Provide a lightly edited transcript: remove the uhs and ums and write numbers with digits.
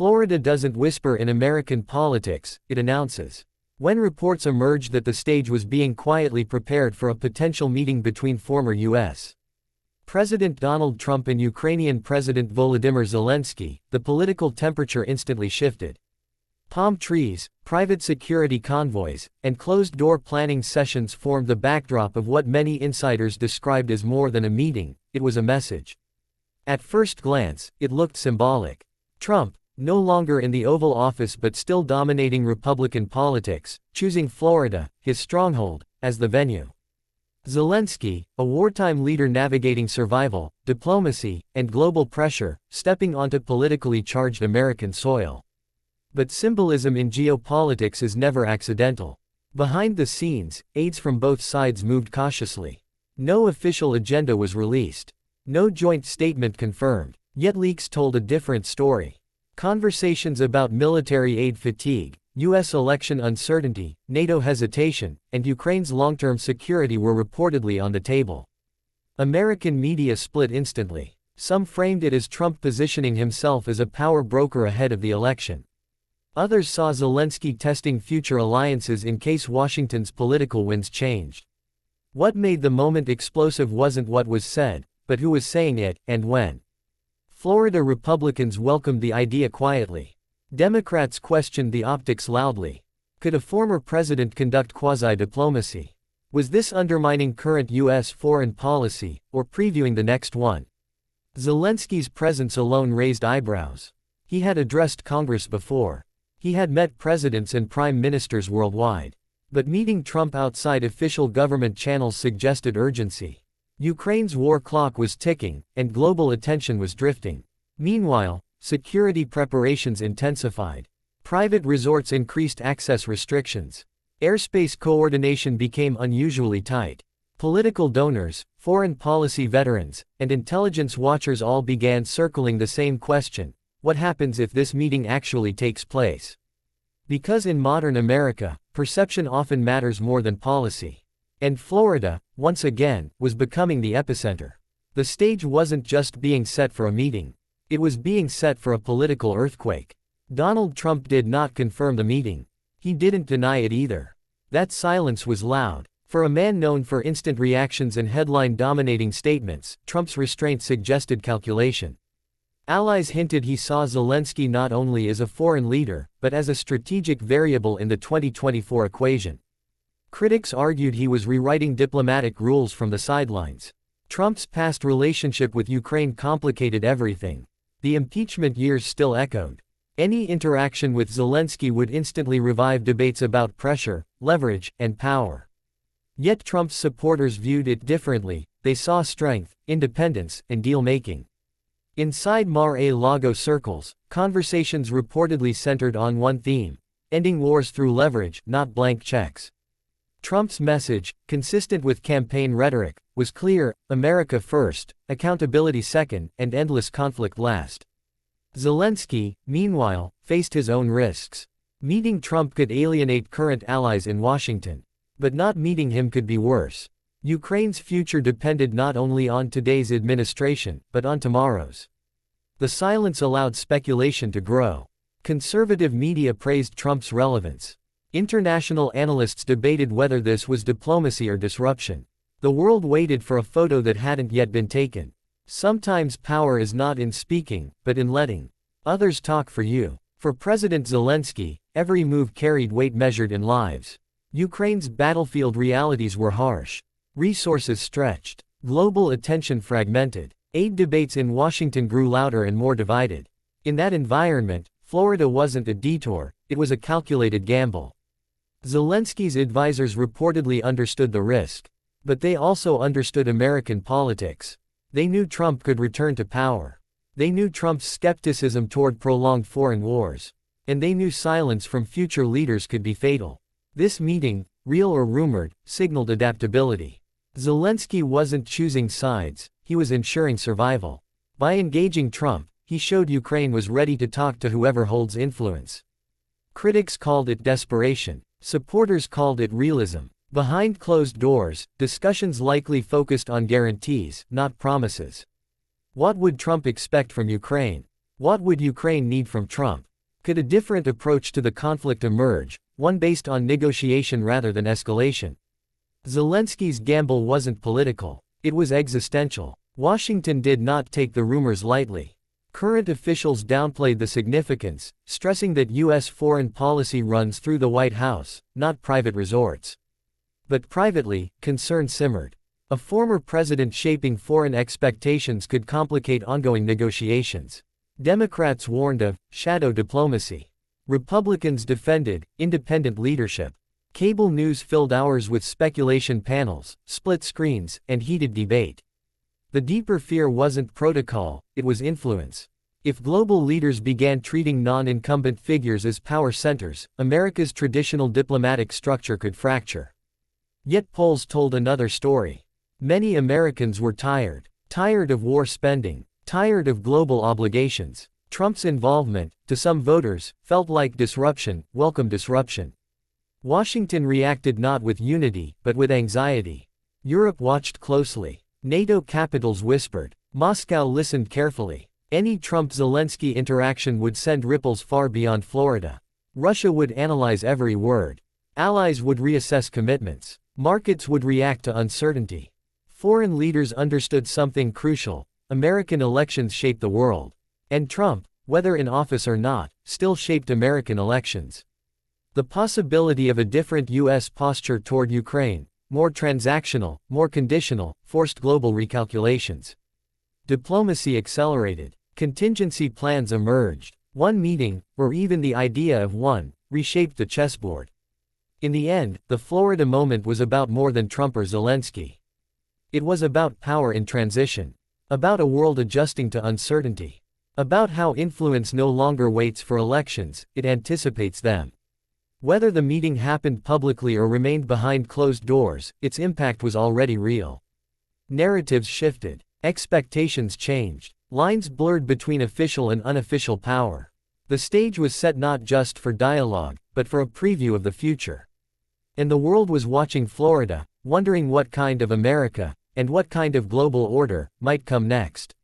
Florida doesn't whisper in American politics, it announces. When reports emerged that the stage was being quietly prepared for a potential meeting between former U.S. President Donald Trump and Ukrainian President Volodymyr Zelenskyy, the political temperature instantly shifted. Palm trees, private security convoys, and closed-door planning sessions formed the backdrop of what many insiders described as more than a meeting, it was a message. At first glance, it looked symbolic. Trump, no longer in the Oval Office but still dominating Republican politics, choosing Florida, his stronghold, as the venue. Zelenskyy, a wartime leader navigating survival, diplomacy, and global pressure, stepping onto politically charged American soil. But symbolism in geopolitics is never accidental. Behind the scenes, aides from both sides moved cautiously. No official agenda was released. No joint statement confirmed, yet leaks told a different story. Conversations about military aid fatigue, U.S. election uncertainty, NATO hesitation, and Ukraine's long-term security were reportedly on the table. American media split instantly. Some framed it as Trump positioning himself as a power broker ahead of the election. Others saw Zelenskyy testing future alliances in case Washington's political winds changed. What made the moment explosive wasn't what was said, but who was saying it, and when. Florida Republicans welcomed the idea quietly. Democrats questioned the optics loudly. Could a former president conduct quasi-diplomacy? Was this undermining current U.S. foreign policy, or previewing the next one? Zelenskyy's presence alone raised eyebrows. He had addressed Congress before. He had met presidents and prime ministers worldwide. But meeting Trump outside official government channels suggested urgency. Ukraine's war clock was ticking, and global attention was drifting. Meanwhile, security preparations intensified. Private resorts increased access restrictions. Airspace coordination became unusually tight. Political donors, foreign policy veterans, and intelligence watchers all began circling the same question: what happens if this meeting actually takes place? Because in modern America, perception often matters more than policy. And Florida, once again, was becoming the epicenter. The stage wasn't just being set for a meeting. It was being set for a political earthquake. Donald Trump did not confirm the meeting. He didn't deny it either. That silence was loud. For a man known for instant reactions and headline-dominating statements, Trump's restraint suggested calculation. Allies hinted he saw Zelenskyy not only as a foreign leader, but as a strategic variable in the 2024 equation. Critics argued he was rewriting diplomatic rules from the sidelines. Trump's past relationship with Ukraine complicated everything. The impeachment years still echoed. Any interaction with Zelenskyy would instantly revive debates about pressure, leverage, and power. Yet Trump's supporters viewed it differently. They saw strength, independence, and deal-making. Inside Mar-a-Lago circles, conversations reportedly centered on one theme: ending wars through leverage, not blank checks. Trump's message, consistent with campaign rhetoric, was clear: America first, accountability second, and endless conflict last. Zelenskyy, meanwhile, faced his own risks. Meeting Trump could alienate current allies in Washington. But not meeting him could be worse. Ukraine's future depended not only on today's administration, but on tomorrow's. The silence allowed speculation to grow. Conservative media praised Trump's relevance. International analysts debated whether this was diplomacy or disruption. The world waited for a photo that hadn't yet been taken. Sometimes power is not in speaking, but in letting others talk for you. For President Zelenskyy, every move carried weight measured in lives. Ukraine's battlefield realities were harsh. Resources stretched. Global attention fragmented. Aid debates in Washington grew louder and more divided. In that environment, Florida wasn't a detour, it was a calculated gamble. Zelenskyy's advisors reportedly understood the risk. But they also understood American politics. They knew Trump could return to power. They knew Trump's skepticism toward prolonged foreign wars. And they knew silence from future leaders could be fatal. This meeting, real or rumored, signaled adaptability. Zelenskyy wasn't choosing sides, he was ensuring survival. By engaging Trump, he showed Ukraine was ready to talk to whoever holds influence. Critics called it desperation. Supporters called it realism. Behind closed doors, discussions likely focused on guarantees, not promises. What would Trump expect from Ukraine? What would Ukraine need from Trump? Could a different approach to the conflict emerge, one based on negotiation rather than escalation? Zelensky's gamble wasn't political, it was existential. Washington did not take the rumors lightly. Current officials downplayed the significance, stressing that U.S. foreign policy runs through the White House, not private resorts. But privately, concern simmered. A former president shaping foreign expectations could complicate ongoing negotiations. Democrats warned of shadow diplomacy. Republicans defended independent leadership. Cable news filled hours with speculation panels, split screens, and heated debate. The deeper fear wasn't protocol, it was influence. If global leaders began treating non-incumbent figures as power centers, America's traditional diplomatic structure could fracture. Yet polls told another story. Many Americans were tired of war spending, tired of global obligations. Trump's involvement, to some voters, felt like disruption, welcome disruption. Washington reacted not with unity, but with anxiety. Europe watched closely. NATO capitals whispered. Moscow listened carefully. Any Trump-Zelenskyy interaction would send ripples far beyond Florida. Russia would analyze every word. Allies would reassess commitments. Markets would react to uncertainty. Foreign leaders understood something crucial. American elections shape the world. And Trump, whether in office or not, still shaped American elections. The possibility of a different U.S. posture toward Ukraine, more transactional, more conditional, forced global recalculations. Diplomacy accelerated. Contingency plans emerged. One meeting, or even the idea of one, reshaped the chessboard. In the end, the Florida moment was about more than Trump or Zelenskyy. It was about power in transition. About a world adjusting to uncertainty. About how influence no longer waits for elections, it anticipates them. Whether the meeting happened publicly or remained behind closed doors, its impact was already real. Narratives shifted. Expectations changed. Lines blurred between official and unofficial power. The stage was set not just for dialogue, but for a preview of the future. And the world was watching Florida, wondering what kind of America, and what kind of global order, might come next.